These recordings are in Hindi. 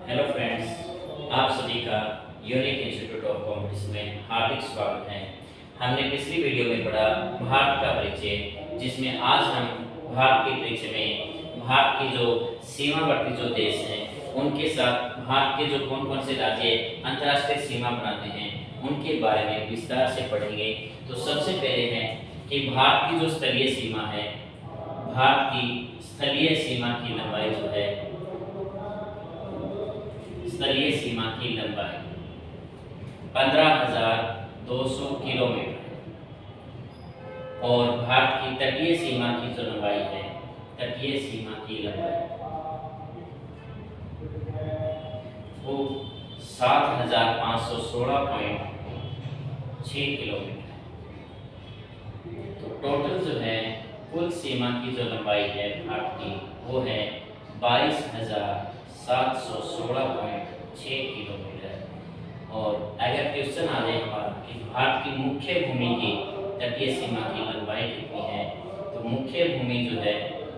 हेलो फ्रेंड्स, आप सभी का यूनिक इंस्टीट्यूट ऑफ कॉमर्स में हार्दिक स्वागत है। हमने पिछली वीडियो में पढ़ा भारत का परिचय, जिसमें आज हम भारत के परिचय में भारत की जो सीमावर्ती जो देश हैं उनके साथ भारत के जो कौन कौन से राज्य अंतर्राष्ट्रीय सीमा बनाते हैं उनके बारे में विस्तार से पढ़ेंगे। तो सबसे पहले है कि भारत की जो स्थलीय सीमा है, भारत की स्थलीय सीमा की लंबाई जो है, स्थलीय सीमा की लंबाई 15,200 किलोमीटर और भारत की तटीय सीमा की जो लंबाई है, तटीय सीमा की लंबाई वो 7,516.6 किलोमीटर है। तो टोटल जो है कुल सीमा की जो लंबाई है भारत की वो है 22,716.6 किलोमीटर। और अगर क्वेश्चन आ जाए हमारा कि भारत की मुख्य भूमि की तटीय सीमा की लंबाई कितनी है, तो मुख्य भूमि जो है,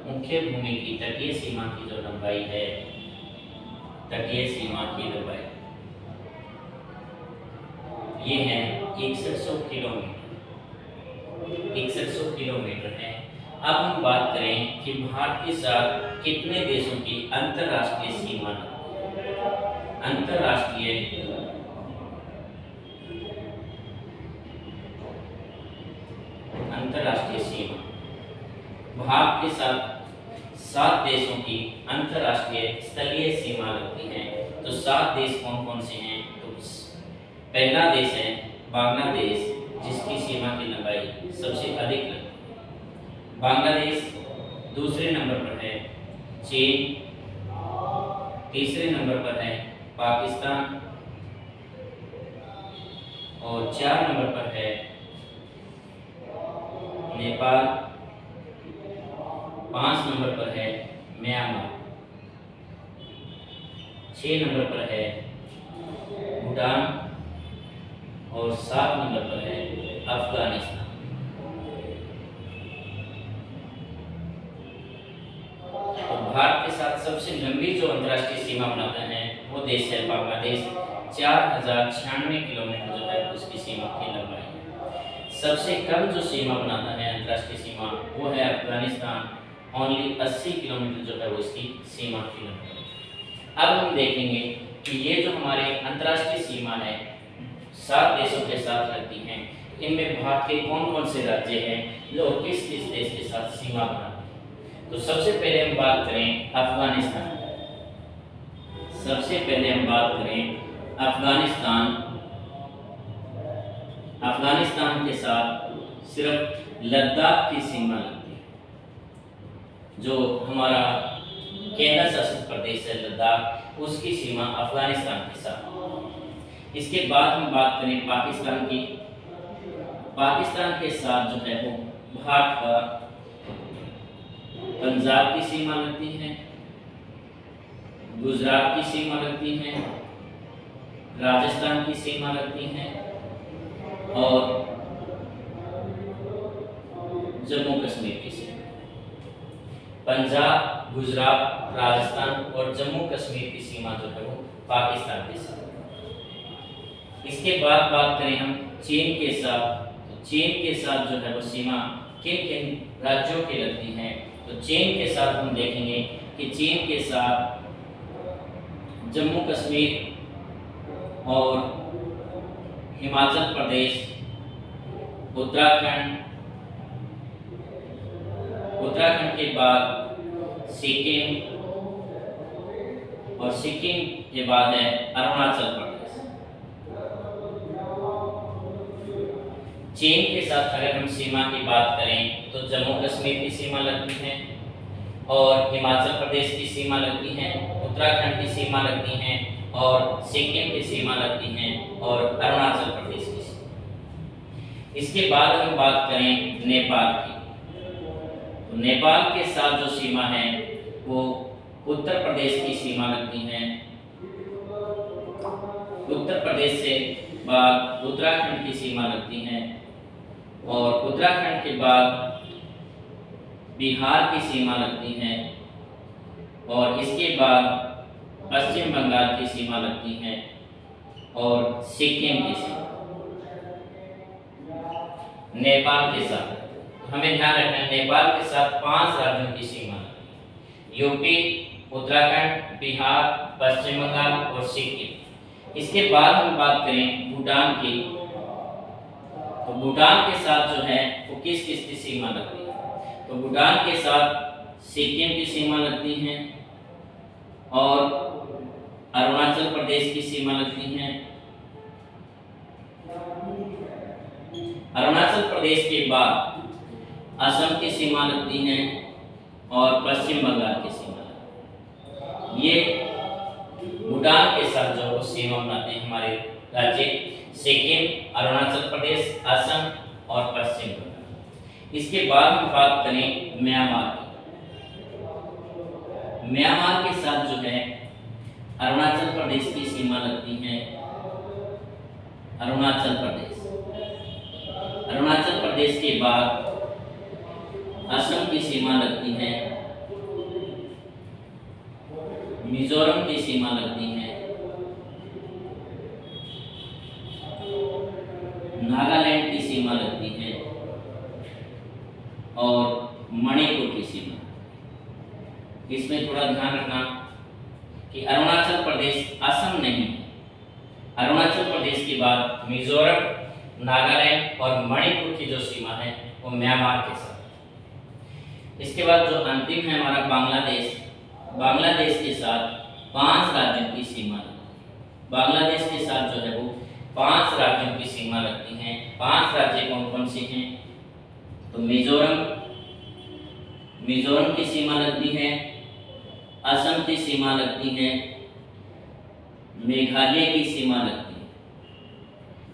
मुख्य भूमि की तटीय सीमा की जो लंबाई है, तटीय सीमा की लंबाई ये है 6100 किलोमीटर, 6100 किलोमीटर है। अब हम बात करें कि भारत के साथ कितने देशों की अंतर्राष्ट्रीय सीमा है। अंतर्राष्ट्रीय सीमा भारत के साथ 7 देशों की अंतर्राष्ट्रीय स्थलीय सीमा लगती है। तो 7 देश कौन कौन से हैं? तो पहला देश है बांग्लादेश, जिसकी सीमा की लंबाई सबसे अधिक लगती है। बांग्लादेश। दूसरे नंबर पर है चीन, तीसरे नंबर पर है पाकिस्तान और 4 नंबर पर है नेपाल, 5 नंबर पर है म्यांमार, 6 नंबर पर है भूटान और 7 नंबर पर है अफगानिस्तान। तो भारत के साथ सबसे लंबी जो अंतर्राष्ट्रीय सीमा बनाता है वो देश है बांग्लादेश। 4,096 किलोमीटर जो है उसकी सीमा की लंबाई है। सबसे कम जो सीमा बनाता है अंतर्राष्ट्रीय सीमा वो है अफगानिस्तान, ओनली 80 किलोमीटर जो है वो इसकी सीमा की लंबाई है। अब हम देखेंगे कि ये जो हमारे अंतर्राष्ट्रीय सीमा है 7 देशों के साथ लगती हैं, इनमें भारत के कौन कौन से राज्य हैं जो किस किस देश के साथ सीमा बनाते हैं। तो सबसे पहले हम बात करें अफगानिस्तान। सबसे पहले हम बात करें अफगानिस्तान। अफगानिस्तान के साथ सिर्फ लद्दाख की सीमा लगती है, जो हमारा केंद्र शासित प्रदेश है लद्दाख, उसकी सीमा अफगानिस्तान के साथ। इसके बाद हम बात करें पाकिस्तान की। पाकिस्तान के साथ जो है वो भारत का पंजाब की सीमा लगती है, गुजरात की सीमा लगती है, राजस्थान की सीमा लगती है और जम्मू कश्मीर की सीमा। पंजाब, गुजरात, राजस्थान और जम्मू कश्मीर की सीमा जो है वो पाकिस्तान के साथ। इसके बाद बात करें हम चीन के साथ। तो चीन के साथ जो है वो सीमा किन किन राज्यों की लगती है। तो चीन के साथ हम देखेंगे कि चीन के साथ जम्मू कश्मीर और हिमाचल प्रदेश, उत्तराखंड के बाद सिक्किम और सिक्किम के बाद है अरुणाचल प्रदेश। चीन के साथ अगर हम सीमा की बात करें तो जम्मू कश्मीर की सीमा लगती है और हिमाचल प्रदेश की सीमा लगती है, उत्तराखंड की सीमा लगती है और सिक्किम की सीमा लगती है और अरुणाचल प्रदेश की सीमा। इसके बाद हम बात करें नेपाल की। तो नेपाल के साथ जो सीमा है वो उत्तर प्रदेश की सीमा लगती है। उत्तर प्रदेश से बाद उत्तराखंड की सीमा लगती है और उत्तराखंड के बाद बिहार की सीमा लगती है और इसके बाद पश्चिम बंगाल की सीमा लगती है और सिक्किम की सीमा नेपाल के साथ। हमें ध्यान रखना है नेपाल के साथ 5 राज्यों की सीमा लगती है, यूपी, उत्तराखंड, बिहार, पश्चिम बंगाल और सिक्किम। इसके बाद हम बात करें भूटान की, तो भूटान के साथ जो है वो किस किस की सीमा लगती है, तो भूटान के साथ सिक्किम की सीमा लगती है और अरुणाचल प्रदेश की सीमा लगती है। अरुणाचल प्रदेश के बाद असम की सीमा लगती है और पश्चिम बंगाल की सीमा लगती है। ये भूटान के साथ जो वो सीमा बनाते हैं हमारे राज्य सिक्किम, अरुणाचल प्रदेश, असम और पश्चिम बंगाल। इसके बाद हम बात करें म्यांमार की। म्यांमार के साथ जो है अरुणाचल प्रदेश की सीमा लगती है। अरुणाचल प्रदेश के बाद असम की सीमा लगती है, मिजोरम की सीमा लगती है, नागालैंड की सीमा लगती है और मणिपुर की सीमा। इसमें थोड़ा ध्यान रखना कि अरुणाचल प्रदेश असम नहीं है, अरुणाचल प्रदेश के बाद मिजोरम, नागालैंड और मणिपुर की जो सीमा है वो म्यांमार के साथ। इसके बाद जो अंतिम है हमारा बांग्लादेश, बांग्लादेश के साथ 5 राज्यों की सीमा लगती है। बांग्लादेश के साथ जो है वो 5 राज्यों की सीमा लगती हैं। 5 राज्य कौन कौन से हैं, तो मिजोरम की सीमा लगती है, असम की सीमा लगती है, मेघालय की सीमा लगती है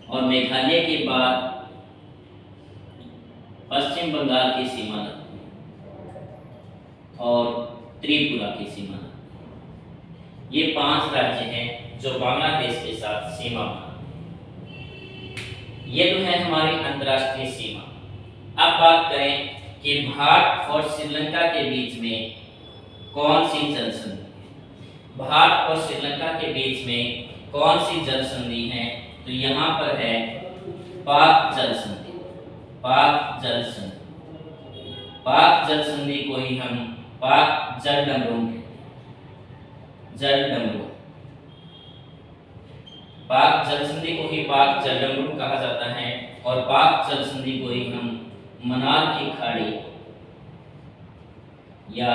और मेघालय के बाद पश्चिम बंगाल की सीमा लगती है और त्रिपुरा की सीमा लगती है। ये 5 राज्य हैं जो बांग्लादेश के साथ सीमा बनाते हैं। ये जो है हमारी अंतर्राष्ट्रीय सीमा। अब बात करें कि भारत और श्रीलंका के बीच में कौन सी जल संधि है। भारत और श्रीलंका के बीच में कौन सी जल संधि है, तो यहाँ पर है पाक जल संधि। पाक जल संधि, पाक जल संधि को ही हम पाक जल डमरूम कहते हैं। जल डमरूम, पाक जल संधि को ही पाक जल डमरूम कहा जाता है और पाक जल संधि को ही हम मनार की खाड़ी या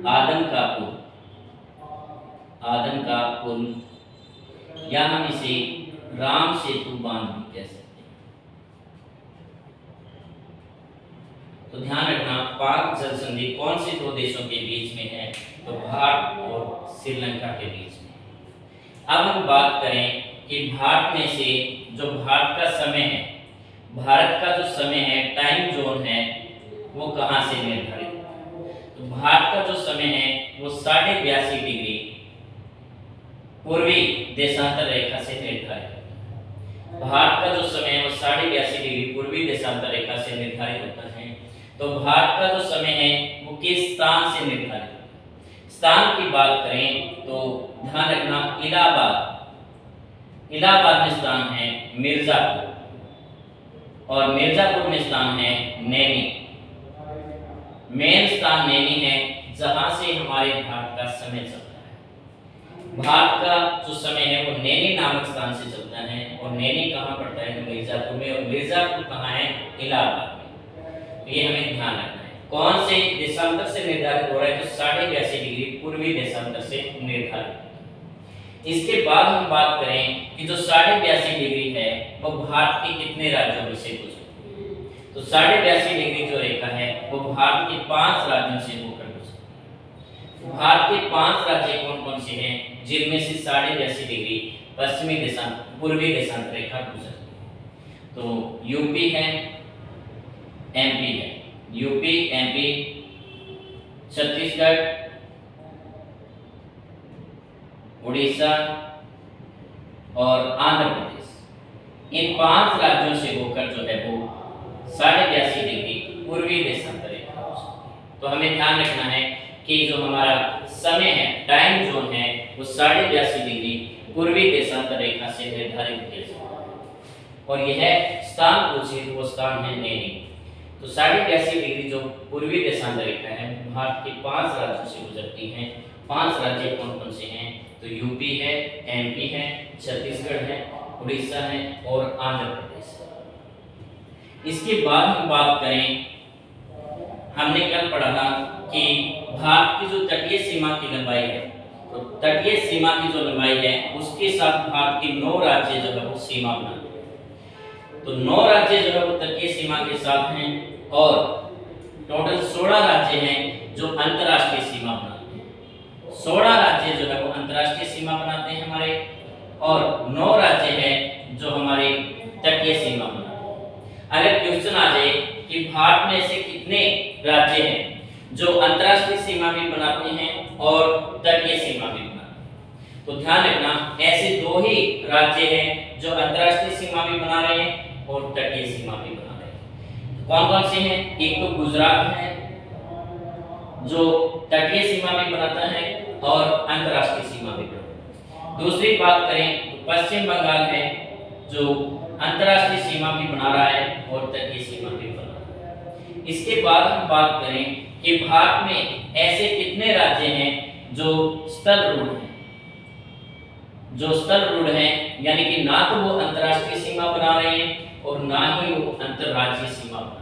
आदम का पुल या हम इसे राम सेतु बांध भी कह सकते हैं। तो ध्यान रखना पाक जल संधि कौन से 2 देशों के बीच में है, तो भारत और श्रीलंका के बीच में। अब हम बात करें कि भारत में से जो भारत का समय है, भारत का जो समय है, टाइम जोन है, वो कहाँ से निर्धारित है, तो भारत का जो समय है वो 82.5 डिग्री पूर्वी देशांतर रेखा से निर्धारित है। भारत का जो समय है वो 82.5 डिग्री पूर्वी देशांतर रेखा से निर्धारित होता है। तो भारत का जो समय है वो किस स्थान से निर्धारित होता है। स्थान की बात करें तो ध्यान रखना इलाहाबाद में स्थान है मिर्जापुर और मिर्जापुर में स्थान है नैनी। मेन स्थान नैनी है जहां से हमारे भारत का समय चलता है। भारत का जो समय है वो नैनी नामक स्थान से चलता है और नैनी कहाँ पड़ता है, तो मिर्जापुर में, और मिर्जापुर कहाँ है, इलाहाबाद में। तो ये हमें ध्यान रखना है। कौन से देशांतर से निर्धारित हो रहा है, तो 82.5 डिग्री पूर्वी देशांतर से निर्धारित। इसके बाद हम बात करें कि जो 82.5 डिग्री है वो भारत के कितने राज्यों में से गुजरती है, तो 82.5 डिग्री जो रेखा है वो भारत के 5 राज्यों से होकर गुजरती है। भारत के 5 राज्य कौन कौन से हैं, जिनमें से 82.5 डिग्री पश्चिमी देशांतर पूर्वी देशांतर रेखा गुजरती है, तो यूपी है, एमपी है, यूपी, एमपी, छत्तीसगढ़, उड़ीसा और आंध्र प्रदेश। इन 5 राज्यों से होकर जो है वो 82.5 डिग्री पूर्वी देशांतर रेखा हो सकती है। तो हमें ध्यान रखना है कि जो हमारा समय है, टाइम जोन है, 82.5 डिग्री पूर्वी देशांतर रेखा से निर्धारित किया जाता है। और यह स्थान पूछे तो वो स्थान है नैनी। तो 82.5 डिग्री जो पूर्वी देशांतर रेखा है भारत के 5 राज्यों से गुजरती है। 5 राज्य कौन कौन से हैं? तो यूपी है, एमपी है, छत्तीसगढ़ है, उड़ीसा है और आंध्र प्रदेश है। इसके बाद हम बात करें, हमने कल पढ़ा कि भारत की जो तटीय सीमा की लंबाई है, तो तटीय सीमा की जो लंबाई है उसके साथ भारत के 9 राज्य जो है वो सीमा बनाते हैं। तो 9 राज्य जो है वो तटीय सीमा के साथ हैं और टोटल 16 राज्य हैं जो अंतर्राष्ट्रीय सीमा बनाते हैं। 16 राज्य जो है वो अंतर्राष्ट्रीय सीमा बनाते हैं हमारे, और 9 राज्य हैं जो हमारे तटीय सीमा बनाते हैं। अगर क्वेश्चन आ जाए कि भारत में ऐसे कितने राज्य हैं जो अंतर्राष्ट्रीय सीमा भी बनाते हैं और तटीय सीमा भी बनाते हैं, तो ध्यान रखना ऐसे 2 ही राज्य हैं जो अंतर्राष्ट्रीय सीमा भी बना रहे हैं और तटीय सीमा भी बना रहे हैं। कौन कौन से हैं? एक तो गुजरात है जो तटीय सीमा भी बनाता है और अंतर्राष्ट्रीय सीमा भी बनाता है। दूसरी बात करें तो पश्चिम बंगाल है जो अंतर्राष्ट्रीय सीमा भी बना रहा है और तटीय सीमा भी बना रहा है। इसके बाद हम बात करें कि भारत में ऐसे कितने राज्य हैं जो स्थल रूढ़ हैं। जो स्थल रूढ़ हैं यानी कि ना तो वो अंतर्राष्ट्रीय सीमा बना रहे हैं और ना ही वो अंतर्राज्यीय सीमा बना रहे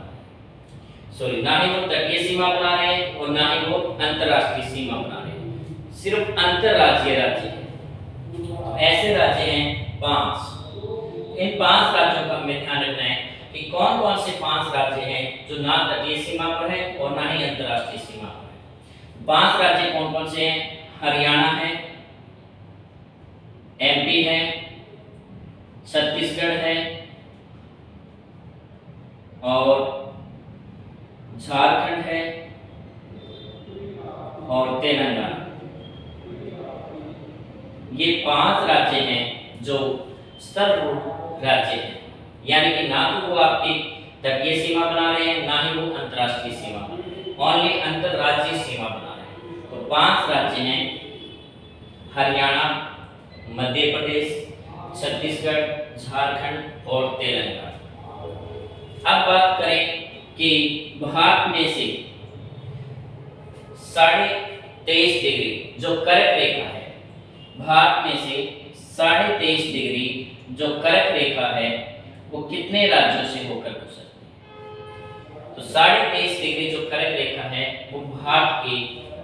हैं। ना ही वो तटीय सीमा बना रहे हैं और ना ही वो अंतर्राष्ट्रीय सीमा बना रहे हैं, सिर्फ अंतर्राज्यीय राज्य हैं। ऐसे राज्य हैं 5। इन 5 राज्यों का हमें ध्यान रखना है कि कौन कौन से 5 राज्य हैं जो ना तटीय सीमा पर है और ना ही अंतर्राष्ट्रीय सीमा पर है। 5 राज्य कौन कौन से हैं? हरियाणा है, एमपी है, छत्तीसगढ़ है और झारखंड है और तेलंगाना। ये 5 राज्य हैं जो स्थल रूढ़ राज्य हैं, यानी कि ना तो वो आपकी तटीय सीमा बना रहे हैं ना ही वो अंतर्राष्ट्रीय सीमा बना रहे हैं, ओनली अंतर्राज्यीय सीमा बना रहे हैं। तो 5 राज्य हैं हरियाणा, मध्य प्रदेश, छत्तीसगढ़, झारखंड और तेलंगाना। अब बात करें कि भारत में से 23.5 डिग्री जो कर्क रेखा है, भारत में से 23.5 डिग्री जो कर्क रेखा है वो कितने राज्यों से होकर गुजरती है? तो 23.5 डिग्री जो कर्क रेखा है वो भारत के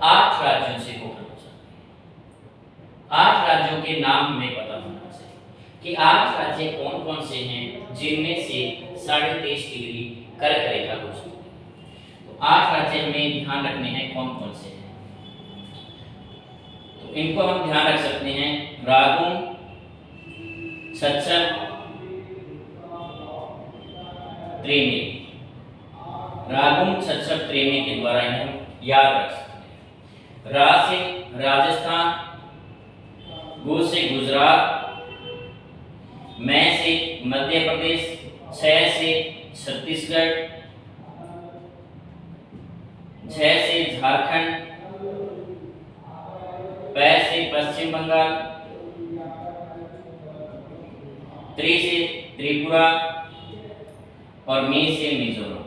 8 राज्यों से होकर गुजरती है। 8 राज्यों के नाम हमें पता होना चाहिए कि 8 राज्य कौन कौन से हैं जिनमें से 23.5 डिग्री कर्क रेखा गुजरती है। तो 8 राज्य हमें ध्यान रखने हैं कौन कौन से हैं। तो इनको हम ध्यान रख सकते हैं, रागुम, छछर, त्रिमी। रागुम, छछर, त्रिमी के द्वारा इन्हें हम याद रख सकते हैं। रा से राजस्थान, गु से गुजरात, मैं से मध्य प्रदेश, छ से छत्तीसगढ़, झ से झारखंड, पै से पश्चिम बंगाल, त्रि से त्रिपुरा और मी से मिजोरम।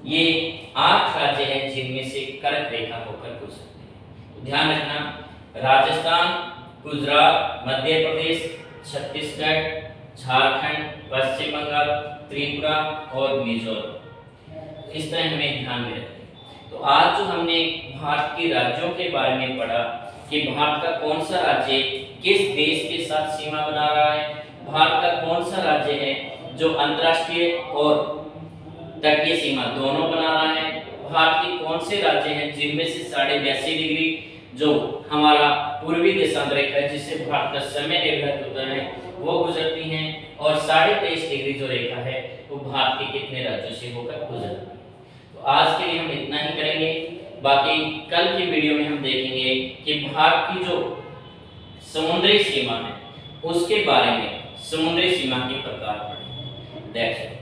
ये 8 राज्य हैं जिनमें से कर्क रेखा होकर गुजरते हैं। तो ध्यान रखना, राजस्थान, गुजरात, मध्य प्रदेश, छत्तीसगढ़, झारखंड, पश्चिम बंगाल, त्रिपुरा और मिजोरम। इस तरह हमें ध्यान में रखें। तो आज जो हमने भारत के राज्यों के बारे में पढ़ा कि भारत का कौन सा राज्य किस देश के साथ सीमा बना रहा है, भारत का कौन सा राज्य है जो अंतर्राष्ट्रीय और तटीय सीमा दोनों बना रहा है, भारत के कौन से राज्य हैं जिनमें से 82.5 डिग्री जो हमारा पूर्वी देशांतर रेखा है जिससे भारत का समय निर्धारित होता है वो गुजरती हैं, और 23.5 डिग्री जो रेखा है वो भारत के कितने राज्यों से होकर गुजरती है। तो आज के लिए हम इतना ही करेंगे, बाकी कल की वीडियो में हम देखेंगे कि भारत की जो समुद्री सीमा है उसके बारे में, समुद्री सीमा के प्रकार पढ़ेंगे।